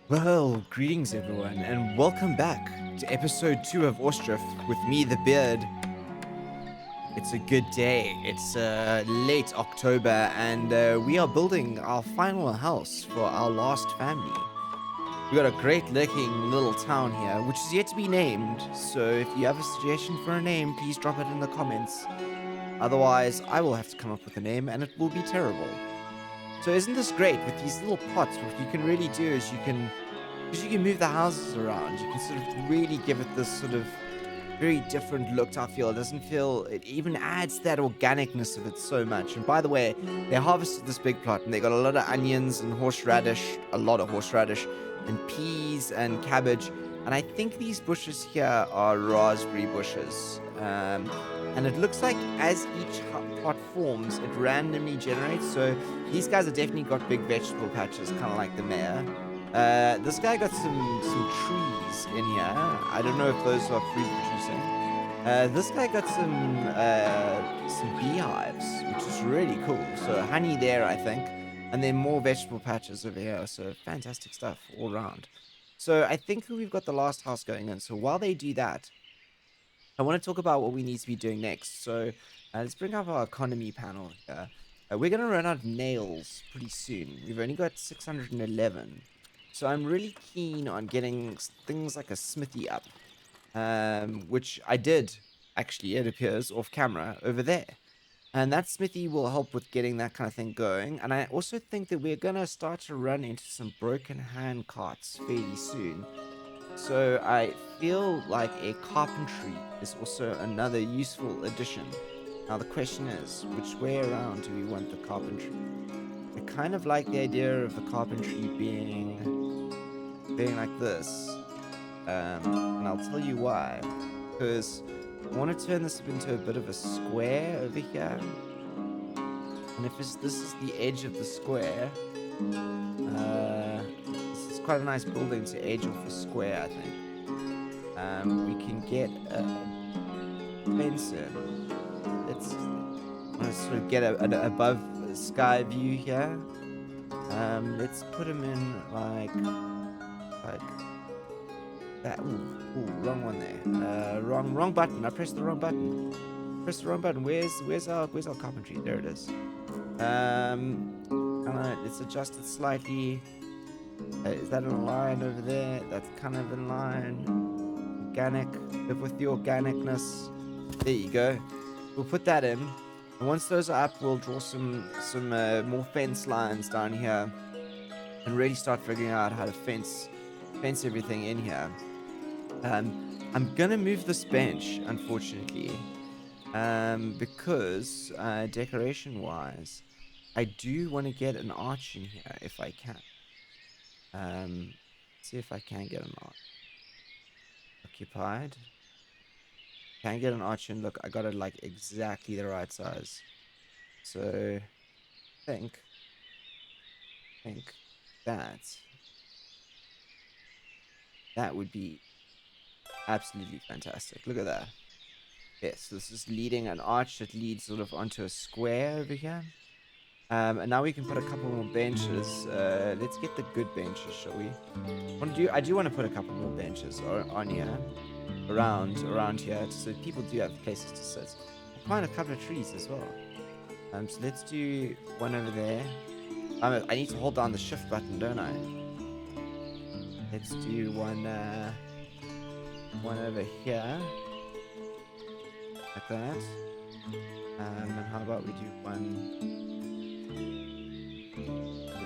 Well, greetings everyone, and welcome back to episode 2 of Ostriv with me, the Beard. It's a good day. It's late October, and we are building our final house for our last family. We got a great looking little town here, which is yet to be named. So if you have a suggestion for a name, please drop it in the comments. Otherwise, I will have to come up with a name, and it will be terrible. So isn't this great with these little pots? What you can really do is because you can move the houses around, you can sort of really give it this sort of very different look to our feel. It doesn't feel, it even adds that organicness of it so much. And by the way, they harvested this big plot and they got a lot of onions and horseradish, a lot of horseradish, and peas and cabbage. And I think these bushes here are raspberry bushes. And it looks like as each plot forms, it randomly generates. So these guys have definitely got big vegetable patches, kind of like the mayor. This guy got some trees in here. I don't know if those are fruit producing. This guy got some beehives, which is really cool. So honey there, I think, and then more vegetable patches over here. So fantastic stuff all around. So I think we've got the last house going in. So while they do that, I want to talk about what we need to be doing next. So let's bring up our economy panel here. We're going to run out of nails pretty soon. We've only got 611. So I'm really keen on getting things like a smithy up, which I did, actually, it appears, off camera over there. And that smithy will help with getting that kind of thing going. And I also think that we're going to start to run into some broken hand carts fairly soon. So I feel like a carpentry is also another useful addition. Now the question is, which way around do we want the carpentry? I kind of like the idea of the carpentry being like this. And I'll tell you why. Because I want to turn this into a bit of a square over here. And if this is the edge of the square, this is quite a nice building to edge off a square, I think. We can get a fence in. Let's sort of get an above sky view here. Let's put him in like that. Ooh, wrong one there. Wrong button. I pressed the wrong button. Press the wrong button. Where's our carpentry? There it is. Let's adjust it slightly. Is that in line over there? That's kind of in line. Organic. Live with the organicness. There you go. We'll put that in. And once those are up, we'll draw some more fence lines down here, and really start figuring out how to fence everything in here. I'm gonna move this bench, unfortunately, because decoration wise, I do want to get an arch in here if I can. See if I can get an arch. Occupied. Can get an arch in. Look, I got it like exactly the right size. So, I think that would be absolutely fantastic. Look at that. Yes, this is leading an arch that leads sort of onto a square over here. And now we can put a couple more benches. Let's get the good benches, shall we? I do want to put a couple more benches on here, around here, so people do have places to sit. I'll plant a couple of trees as well. So let's do one over there. I need to hold down the shift button, don't I? Let's do one over here, like that. And how about we do one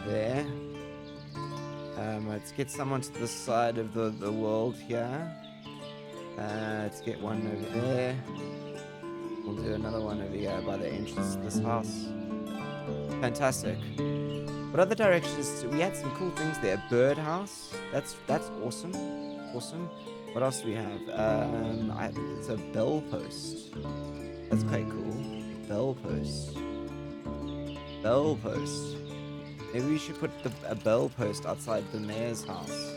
there. Let's get someone to this side of the world here. Let's get one over there. We'll do another one over here by the entrance to this house. Fantastic. What other directions? We had some cool things there. Birdhouse. That's awesome. Awesome. What else do we have? It's a bell post. That's quite cool. Bell post. Bell post. Maybe we should put a bell post outside the mayor's house.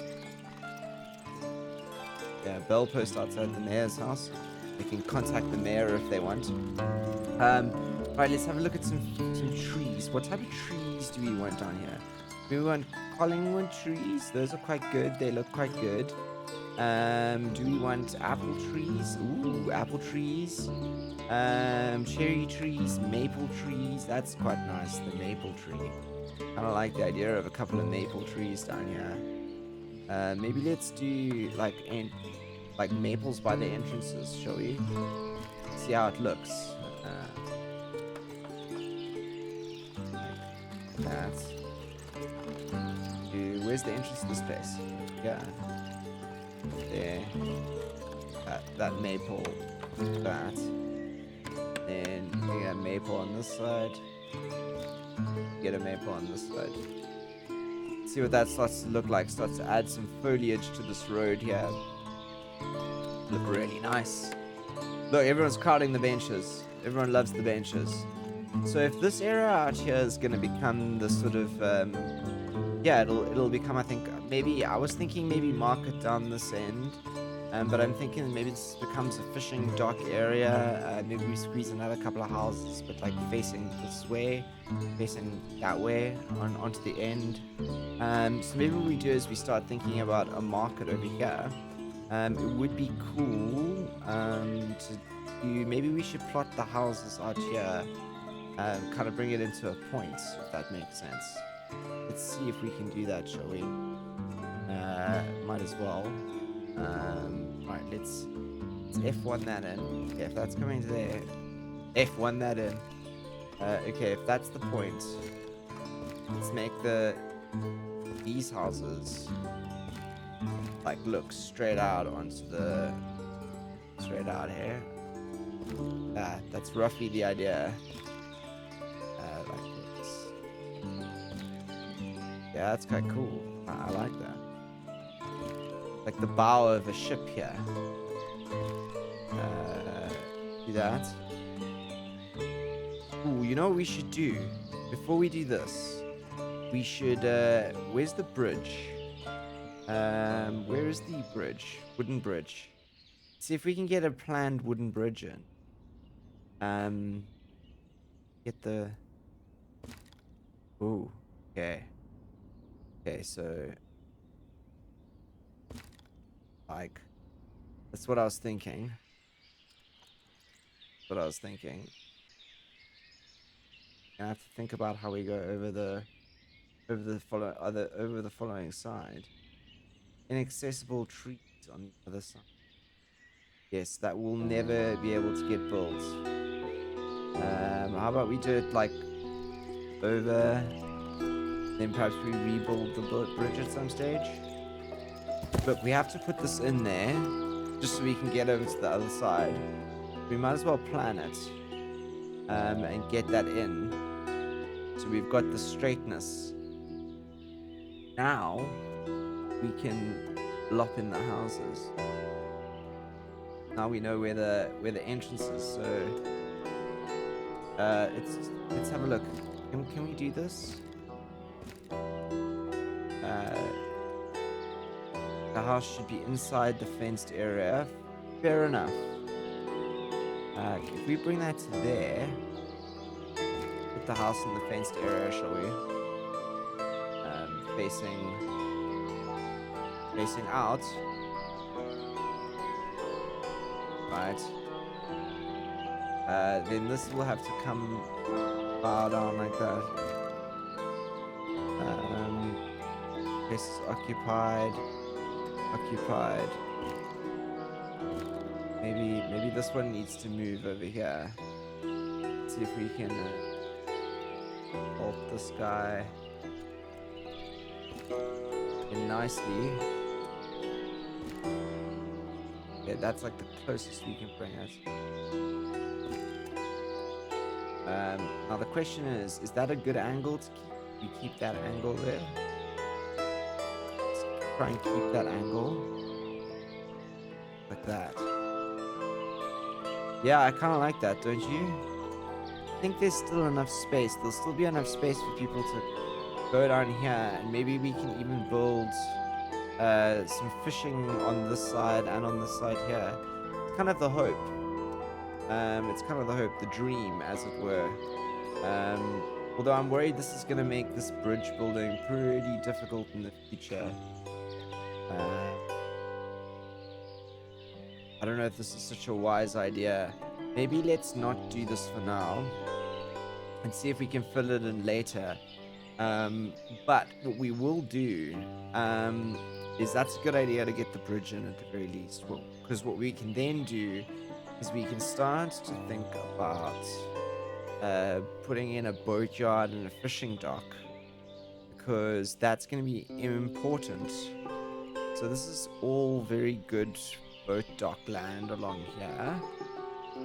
Yeah, bell post outside the mayor's house. They can contact the mayor if they want. Right, let's have a look at some trees. What type of trees do we want down here? Do we want Collingwood trees. Those are quite good. They look quite good. Do we want apple trees? Ooh, apple trees. Cherry trees, maple trees. That's quite nice, the maple tree. Kind of like the idea of a couple of maple trees down here. Maybe let's do like maples by the entrances, shall we? See how it looks. Like that. Where's the entrance to this place? Yeah. There. That maple. That. Then we get a maple on this side. Get a maple on this side. See what that starts to look like. Starts to add some foliage to this road here. Look really nice. Look, everyone's crowding the benches. Everyone loves the benches. So if this area out here is going to become the sort of yeah, it'll become, I think, maybe, I was thinking maybe market down this end, but I'm thinking maybe this becomes a fishing dock area, maybe we squeeze another couple of houses, but like facing this way, facing that way, onto the end. So maybe what we do is we start thinking about a market over here. It would be cool to do, maybe we should plot the houses out here, kind of bring it into a point, if that makes sense. Let's see if we can do that, shall we? Might as well. Right, let's F1 that in. Okay, if that's coming to there, F1 that in. Okay, if that's the point, let's make these houses like look straight out onto the straight out here. That's roughly the idea. Like this. Yeah, that's quite cool. I like that. Like the bow of a ship here. Do that. Ooh, you know what we should do? Before we do this, we should, where's the bridge? Where is the bridge? Wooden bridge. See if we can get a planned wooden bridge in. Get the... Ooh, okay. Okay, so... Like... That's what I was thinking. That's what I was thinking. I have to think about how we go over the following side. Inaccessible trees on the other side. Yes, that will never be able to get built. How about we do it like over, then perhaps we rebuild the bridge at some stage. But we have to put this in there just so we can get over to the other side. We might as well plan it and get that in. So we've got the straightness. Now we can lop in the houses. Now we know where the entrance is. So let's have a look. Can we do this? The house should be inside the fenced area. Fair enough. If we bring that to there, put the house in the fenced area, shall we? Facing out. Right. Then this will have to come far down like that. This is occupied. Maybe this one needs to move over here. Let's see if we can alt this guy in nicely. Yeah, that's like the closest we can bring it. Now the question is that a good angle to keep? We keep that angle there. Let's try and keep that angle like that. Yeah, I kind of like that, don't you? I think there's still enough space. There'll still be enough space for people to go down here, and maybe we can even build some fishing on this side and on this side here. It's kind of the hope. It's kind of the hope, the dream, as it were. Although I'm worried this is going to make this bridge building pretty difficult in the future. I don't know if this is such a wise idea. Maybe let's not do this for now and see if we can fill it in later. But what we will do is that's a good idea to get the bridge in at the very least. Because what we can then do is we can start to think about putting in a boatyard and a fishing dock, because that's going to be important. So this is all very good boat dock land along here.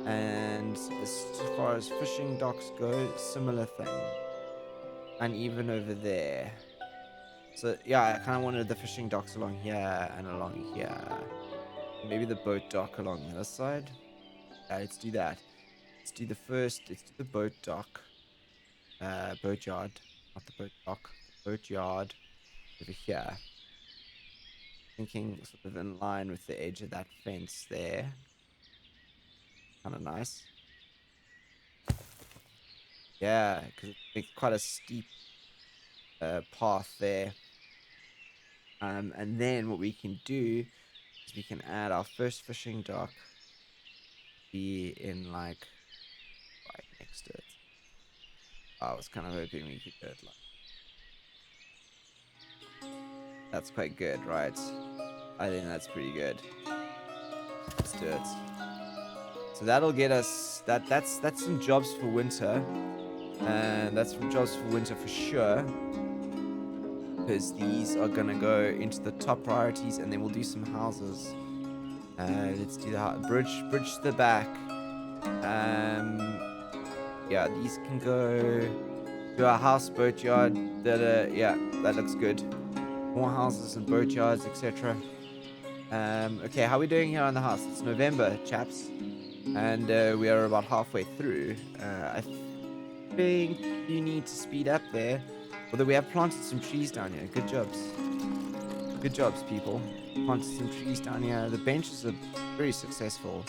And as far as fishing docks go, similar thing. And even over there. So yeah, I kind of wanted the fishing docks along here and along here. Maybe the boat dock along the other side. Yeah, let's do that. Let's do the boat dock. Boatyard. Not the boat dock. The boatyard over here. Thinking sort of in line with the edge of that fence there. Kind of nice. Yeah, because it's quite a steep path there. And then what we can do is we can add our first fishing dock, be in like right next to it. I was kind of hoping we could do it like that's quite good, right? I think that's pretty good. Let's do it. So that'll get us that's some jobs for winter. And that's some jobs for winter for sure. Because these are gonna go into the top priorities, and then we'll do some houses. Let's do the bridge to the back. Yeah, these can go to our house, boatyard. Yeah, that looks good. More houses and boatyards, etc. Okay, how are we doing here on the house? It's November, chaps, and we are about halfway through. I think you need to speed up there. Although we have planted some trees down here. Good jobs. Good jobs, people. Planted some trees down here. The benches are very successful.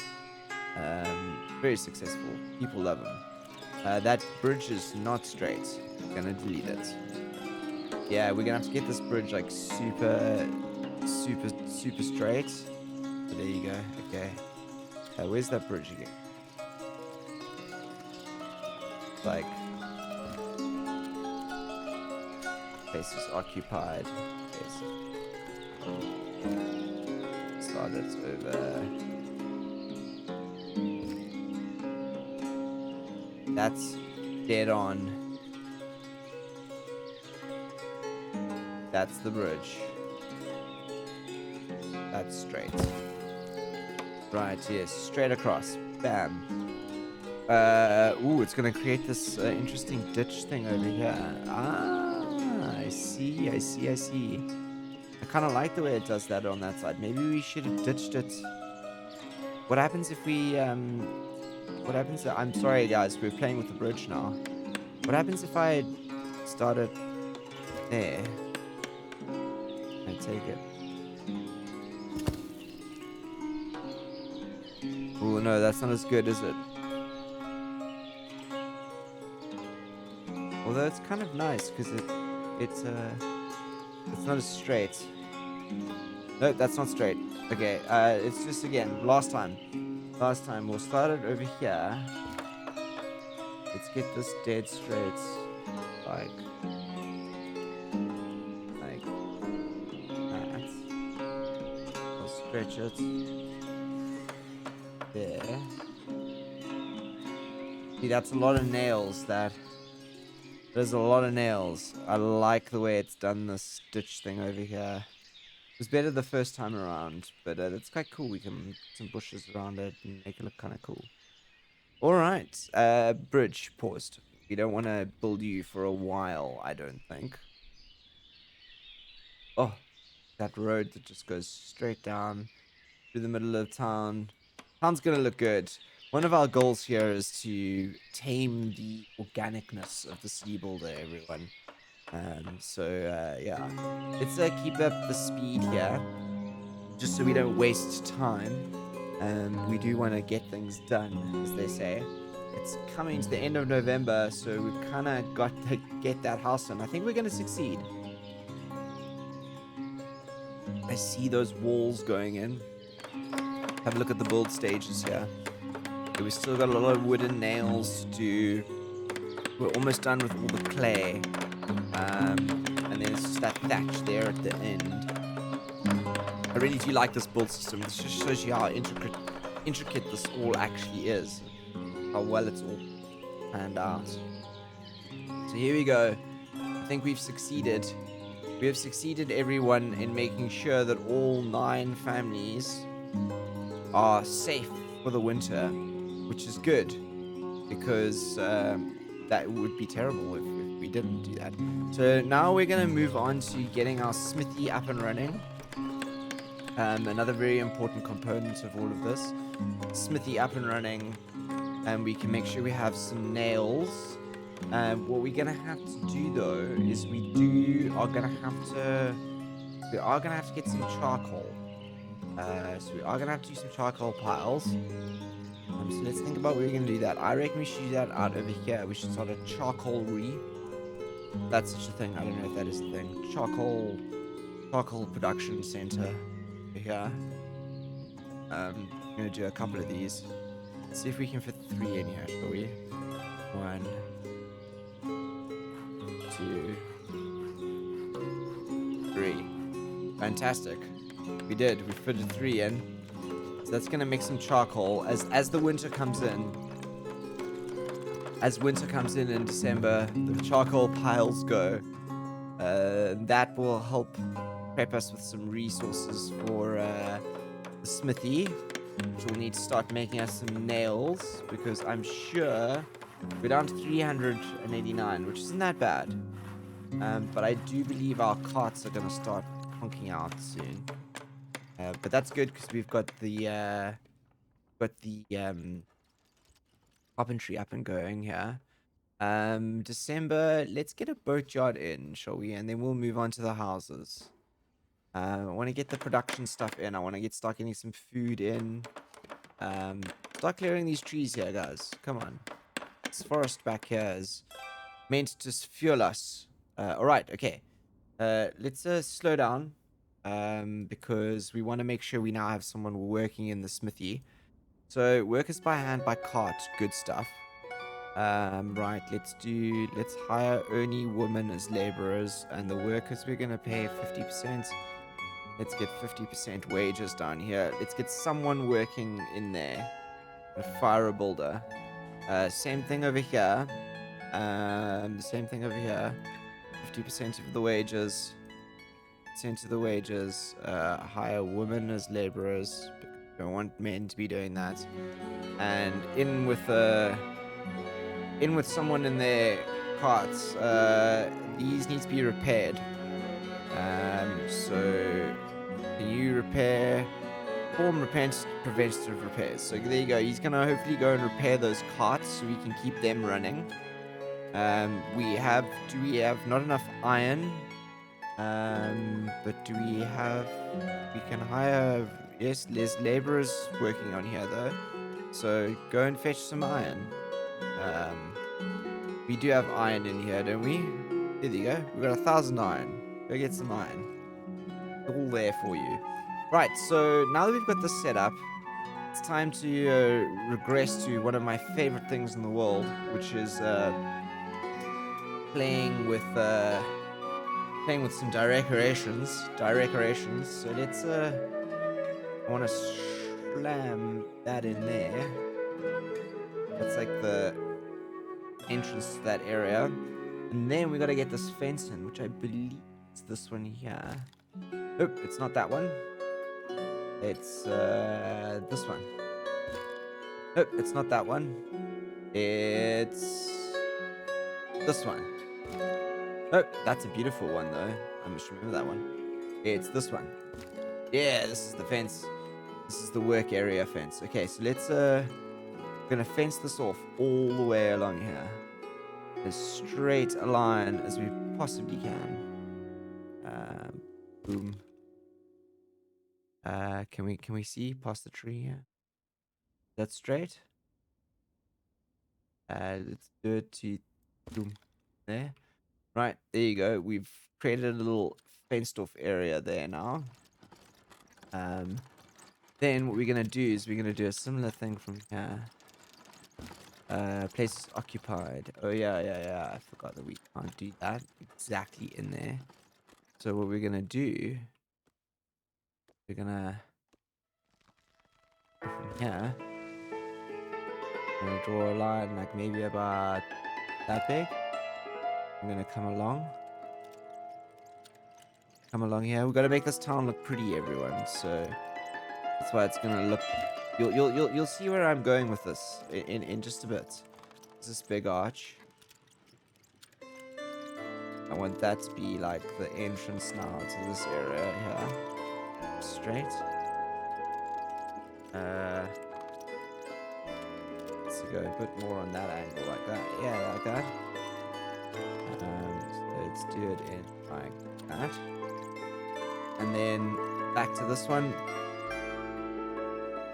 Very successful. People love them. That bridge is not straight. I'm gonna delete it. Yeah, we're gonna have to get this bridge like super straight. But there you go. Okay. Where's that bridge again? Like, place is occupied. Yes. Start it over. That's dead on. That's the bridge. That's straight. Right, yes, straight across. Bam. Ooh, it's gonna create this interesting ditch thing over here. I see. I kind of like the way it does that on that side. Maybe we should have ditched it. What happens if we, what happens, I'm sorry guys, we're playing with the bridge now. What happens if I start it there? I take it. Oh no, that's not as good, is it? Although it's kind of nice because it's not as straight. No, that's not straight. Okay, it's just again last time we'll start it over here. Let's get this dead straight, like that. I'll stretch it there. See, that's a lot of nails. There's a lot of nails. I like the way it's done this stitch thing over here. It was better the first time around, but it's quite cool. We can put some bushes around it and make it look kind of cool. Alright, bridge paused. We don't want to build you for a while, I don't think. Oh, that road that just goes straight down through the middle of town. Town's gonna look good. One of our goals here is to tame the organicness of the city builder, everyone. Yeah, let's keep up the speed here, just so we don't waste time. We do want to get things done, as they say. It's coming to the end of November, so we've kind of got to get that house done. I think we're going to succeed. I see those walls going in. Have a look at the build stages here. Okay, we still got a lot of wooden nails to do. We're almost done with all the clay. And then it's just that thatch there at the end. I really do like this build system. This just shows you how intricate this all actually is. How well it's all planned out. So here we go. I think we've succeeded. We have succeeded, everyone, in making sure that all 9 families are safe for the winter, which is good, because that would be terrible if we didn't do that. So now we're going to move on to getting our smithy up and running. Another very important component of all of this. Smithy up and running, and we can make sure we have some nails. What we're gonna have to do though is we are gonna have to get some charcoal. So we are gonna have to do some charcoal piles. So let's think about where we're gonna do that. I reckon we should do that out over here. We should start a charcoalery. That's such a thing. I don't know if that is a thing. Charcoal production center over here. I'm gonna do a couple of these. Let's see if we can fit 3 in here, shall we? 1, 2, 3. Fantastic. We did. We fitted 3 in. So that's gonna make some charcoal as the winter comes in. As winter comes in December, the charcoal piles go. That will help prep us with some resources for the smithy, which will need to start making us some nails, because I'm sure we're down to 389, which isn't that bad. But I do believe our carts are going to start honking out soon. But that's good, because we've got the carpentry up and going here. December, let's get a boatyard in, shall we? And then we'll move on to the houses. I want to get the production stuff in. I want to start getting some food in. Start clearing these trees here, guys. Come on. This forest back here is meant to fuel us. Alright, okay. Let's slow down. Because we want to make sure we now have someone working in the smithy. So, workers by hand, by cart. Good stuff. Right, let's hire only women as laborers. And the workers we're going to pay 50%. Let's get 50% wages down here. Let's get someone working in there. A fire builder. Same thing over here. Same thing over here. 50% of the wages. Percent of the wages. Hire women as laborers. Don't want men to be doing that. And in with someone in their carts. These need to be repaired. So can you perform preventative repairs? So there you go. He's gonna hopefully go and repair those carts so we can keep them running. Do we have not enough iron? But we can hire, yes, there's laborers working on here though. So go and fetch some iron. We do have iron in here, don't we? There you go. We've got 1,000 iron. Go get some iron. All there for you. Right, so now that we've got this set up, it's time to regress to one of my favorite things in the world, which is playing with some decorations. So let's I want to slam that in there. That's like the entrance to that area. And then we got to get this fence in, which I believe is this one here. Nope, it's not that one. It's this one. Nope, it's not that one. It's this one. Oh, that's a beautiful one though. I must remember that one. It's this one. Yeah, this is the fence. This is the work area fence. Okay, so let's gonna fence this off all the way along here. As straight a line as we possibly can. Boom. Can we see past the tree here? That's straight. Let's do it to boom, there. Right, there you go. We've created a little fenced off area there now. Then what we're gonna do is we're gonna do a similar thing from here. Places occupied. Oh yeah. I forgot that we can't do that exactly in there. So what we're gonna do, we're gonna go from here. I'm gonna draw a line like maybe about that big. I'm gonna come along here. We've got to make this town look pretty, everyone. So that's why it's gonna look. You'll see where I'm going with this in just a bit. There's this big arch. I want that to be like the entrance now to this area here. Straight. Let's go a bit more on that angle, like that. Yeah, like that. So let's do it in like that. And then back to this one.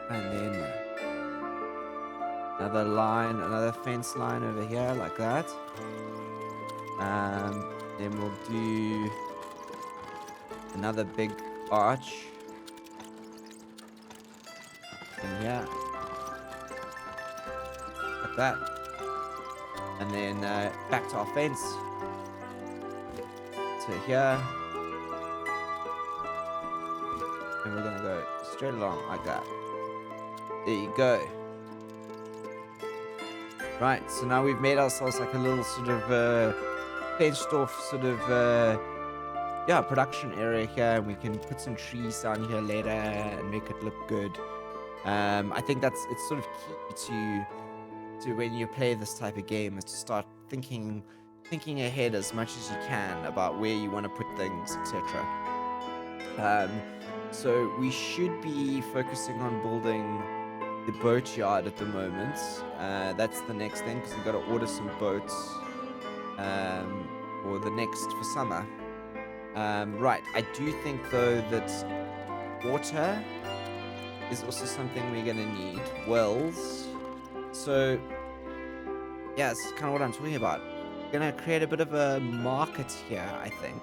And then another line, another fence line over here, like that. Then we'll do another big arch in here, like that. And then back to our fence to here. And we're gonna go straight along like that. There you go. Right, so now we've made ourselves like a little sort of fenced off sort of production area here, and we can put some trees down here later and make it look good. I think it's sort of key to when you play this type of game, is to start thinking ahead as much as you can about where you want to put things, etc. So we should be focusing on building the boat yard at the moment. That's the next thing, because we've got to order some boats for summer. Right, I do think though that water is also something we're gonna need. Wells. So yeah, it's kind of what I'm talking about. We're gonna create a bit of a market here, I think.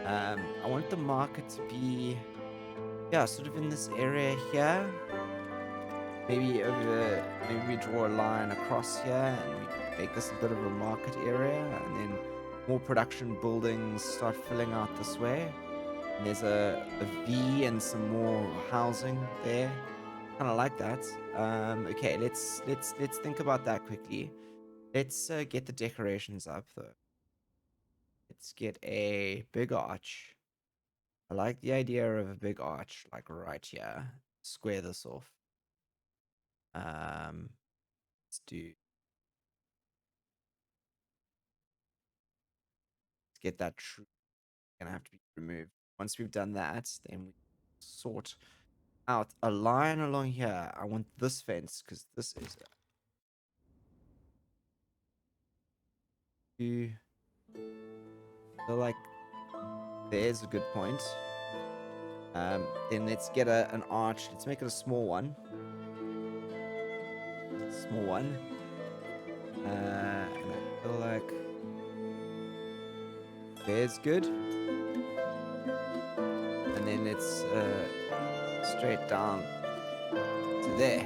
I want the market to be sort of in this area here. Maybe we draw a line across here and we make this a bit of a market area, and then more production buildings start filling out this way. And there's a V and some more housing there. Kind of like that. Okay, let's think about that quickly. Let's get the decorations up though. Let's get a big arch. I like the idea of a big arch, like right here. Square this off. Let's get that tree. Gonna have to be removed. Once we've done that, then we sort out a line along here. I want this fence because this is you feel like there's a good point. Then let's get an arch. Let's make it a small one. Small one. And I feel like there's good. And then let's straight down to there.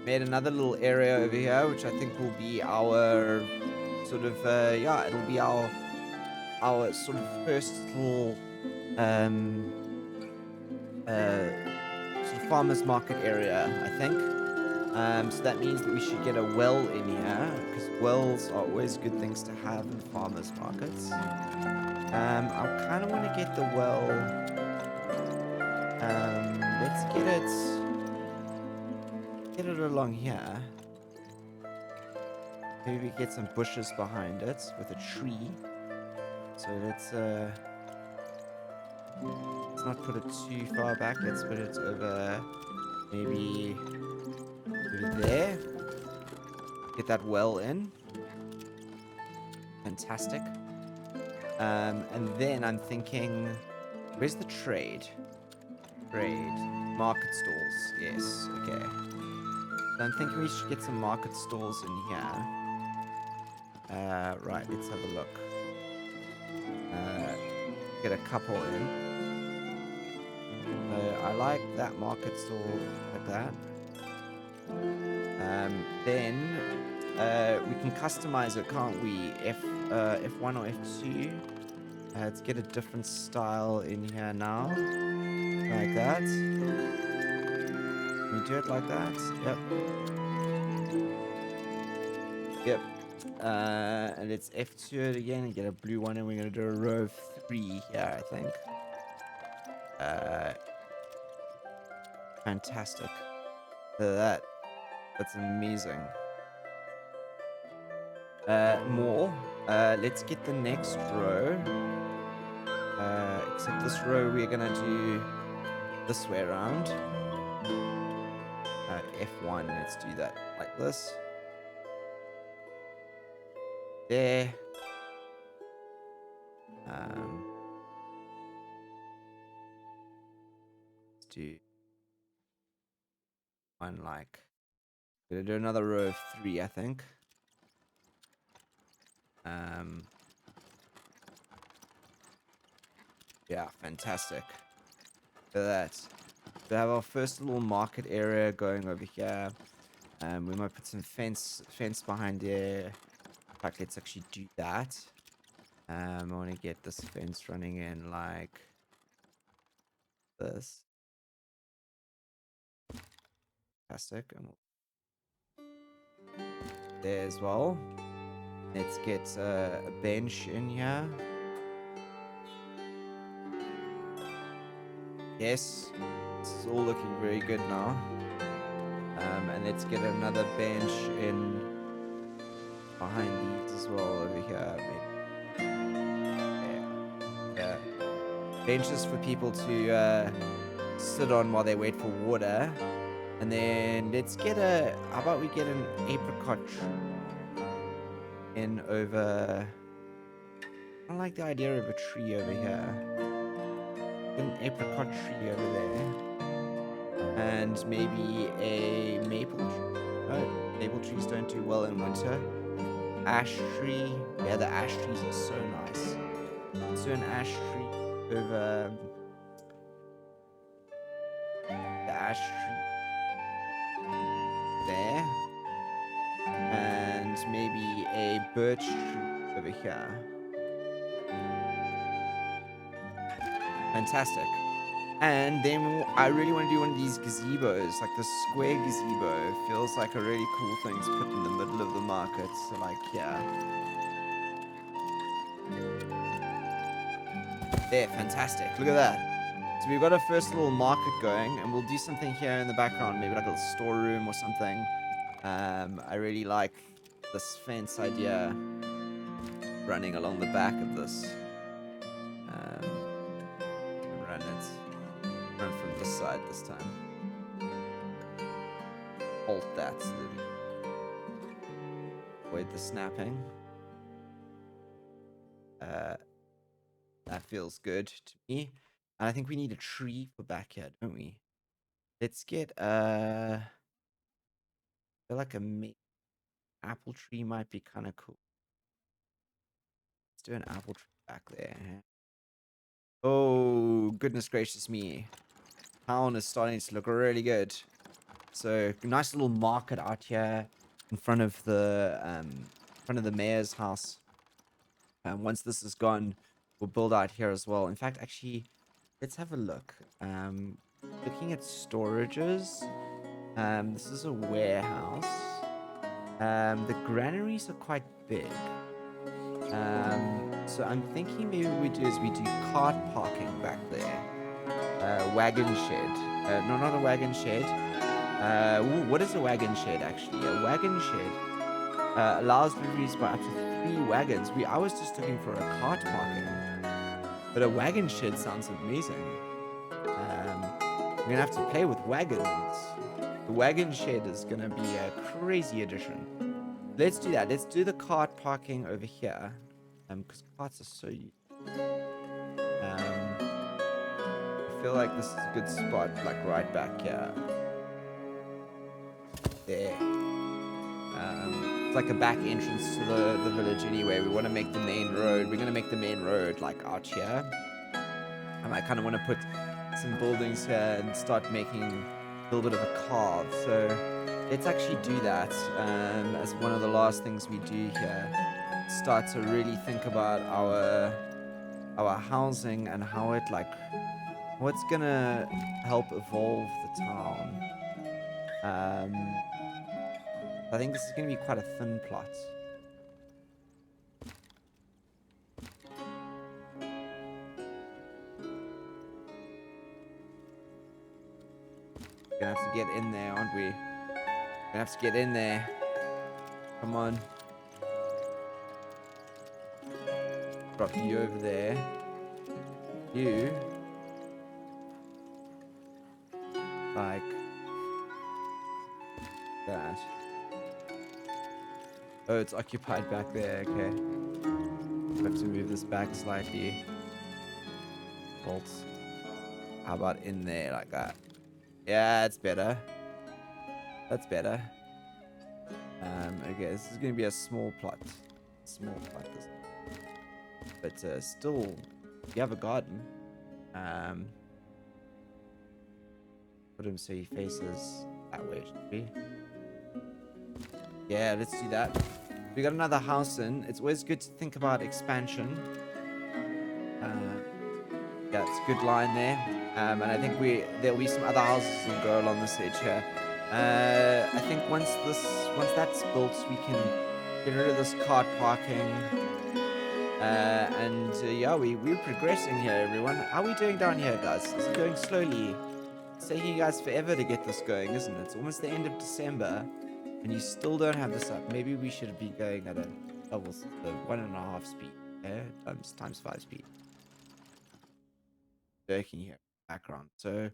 Made another little area over here, which I think will be our sort of it'll be our sort of first little sort of farmers market area, I think. So that means that we should get a well in here, because wells are always good things to have in farmers markets. I kind of want to get the well. Let's get it along here. Maybe get some bushes behind it with a tree. So let's not put it too far back. Let's put it over maybe there. Get that well in. Fantastic. And then I'm thinking, where's the trade? Market stalls. Yes, okay. I'm thinking we should get some market stalls in here. Right, let's have a look. Get a couple in. I like that market stall like that. Then we can customize it, can't we? F1 or F2. Let's get a different style in here now. Like that. Can we do it like that? Yep. Yep. And it's F2 it again and get a blue one, and we're going to do a row of 3 here, I think. Fantastic. That's amazing. More. Let's get the next row. Except this row we're going to do this way around. F1, let's do that like this. There. Let's do one like. Gonna do another row of 3, I think. Yeah, fantastic. Look at that. We have our first little market area going over here. We might put some fence behind there. In fact, let's actually do that. I want to get this fence running in like this. Fantastic. And there as well. Let's get a bench in here. Yes, this is all looking very good now. And let's get another bench in behind these as well over here. Yeah. Benches for people to sit on while they wait for water. And then let's get how about we get an apricot in over... I don't like the idea of a tree over here. Get an apricot tree over there. And maybe a maple tree. No, maple trees don't do well in winter. Ash tree. Yeah, the ash trees are so nice. Let's do an ash tree over the ash tree there. And maybe a birch tree over here. Fantastic. And then I really want to do one of these gazebos, like the square gazebo. Feels like a really cool thing to put in the middle of the market. So like, yeah. There, fantastic. Look at that. So we've got our first little market going, and we'll do something here in the background, maybe like a little storeroom or something. I really like this fence idea running along the back of this. Run from this side this time. Halt that so that we avoid the snapping. That feels good to me. And I think we need a tree for back here, don't we? Let's get I feel like apple tree might be kind of cool. Let's do an apple tree back there. Oh, goodness gracious me. Town is starting to look really good. So, nice little market out here in front of the mayor's house. Once this is gone, we'll build out here as well. In fact, actually, let's have a look. Looking at storages. This is a warehouse. The granaries are quite big. So I'm thinking maybe what we do is we do cart parking back there. Wagon shed. No, not a wagon shed. What is a wagon shed actually? A wagon shed allows deliveries by up to 3 wagons. I was just looking for a cart parking. But a wagon shed sounds amazing. We're gonna have to play with wagons. The wagon shed is gonna be a crazy addition. Let's do that. Let's do the cart parking over here. Because carts are so I feel like this is a good spot, like right back here. there. It's like a back entrance to the village anyway. We want to make the main road. We're going to make the main road like out here. I kind of want to put some buildings here and start making a little bit of a carve. So let's actually do that as one of the last things we do here. Start to really think about our housing and how it what's gonna help evolve the town. I think this is gonna be quite a thin plot. We're gonna have to get in there, aren't we? We're gonna have to get in there. Come on. Drop you over there. You. Like that. Oh, it's occupied back there. Okay. I have to move this back slightly. Bolts. How about in there like that? Yeah, that's better. That's better. Okay, this is gonna be a small plot. Small plot. But still, you have a garden. Put him so he faces that way, should we? Yeah, let's do that. We got another house in. It's always good to think about expansion. Yeah, it's a good line there. And I think there'll be some other houses that go along this edge here. I think once that's built, we can get rid of this cart parking. Yeah, we're progressing here, everyone. How are we doing down here, guys? Is it going slowly? It's taking you guys forever to get this going, isn't it? It's almost the end of December, and you still don't have this up. Maybe we should be going at a double, the 1.5 speed, yeah? Times 5 speed. Working here, background. So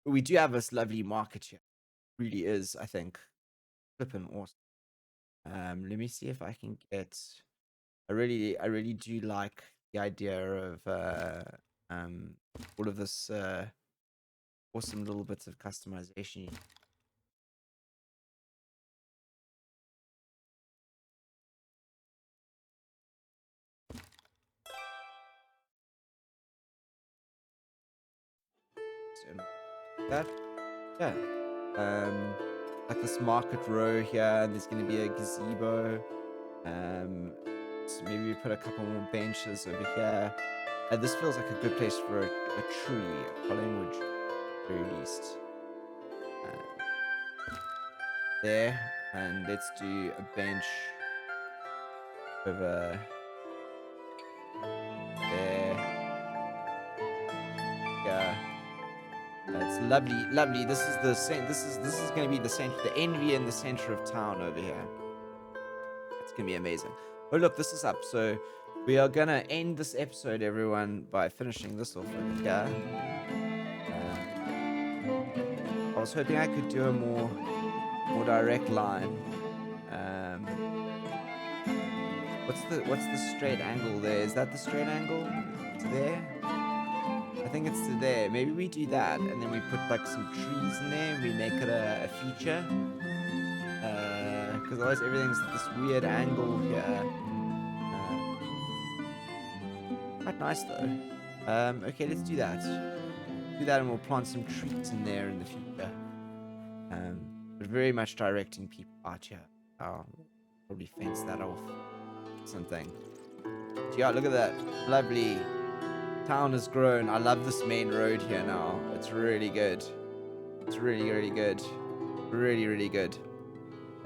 we do have this lovely market here. It really is, I think, flipping awesome. Let me see if I can get. I really do like the idea of all of this awesome little bits of customization. That, yeah. Like this market row here, and there's gonna be a gazebo. So maybe we put a couple more benches over here. This feels like a good place for a tree, a Collingwood tree, at the very least. There, and let's do a bench over there. Yeah, that's lovely, lovely. This is the same. This is going to be the center, the envy in the center of town over here. It's going to be amazing. Oh look, this is up. So we are going to end this episode, everyone, by finishing this off over here. I was hoping I could do a more direct line. What's the straight angle there? Is that the straight angle? To there? I think it's to there. Maybe we do that, and then we put like some trees in there, and we make it a feature. Because otherwise everything's at this weird angle here. Quite nice though. Okay, let's do that. Do that, and we'll plant some trees in there in the future. But very much directing people out here. I'll probably fence that off. Something. Yeah, look at that. Lovely. Town has grown. I love this main road here now. It's really good. It's really, really good. Really, really good.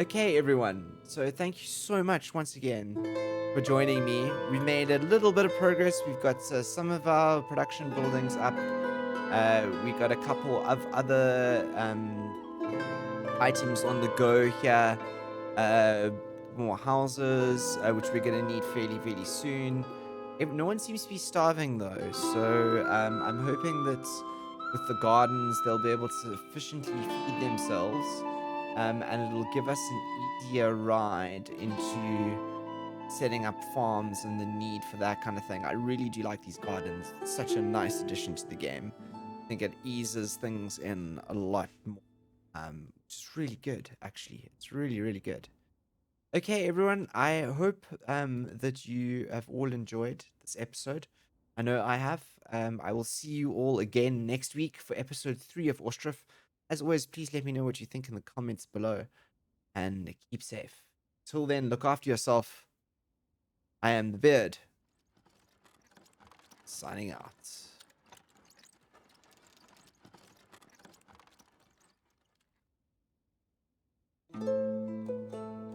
Okay, everyone. So thank you so much once again for joining me. We've made a little bit of progress. We've got some of our production buildings up. We got a couple of other items on the go here. More houses, which we're going to need fairly, fairly soon. No one seems to be starving though, so I'm hoping that with the gardens they'll be able to efficiently feed themselves, and it'll give us an easier ride into setting up farms and the need for that kind of thing. I really do like these gardens. It's such a nice addition to the game. I think it eases things in a lot more. which is really good, actually. It's really, really good. Okay, everyone, I hope that you have all enjoyed this episode. I know I have. I will see you all again next week for episode 3 of Ostriv. As always, please let me know what you think in the comments below and keep safe. Till then, look after yourself. I am the Beard, signing out.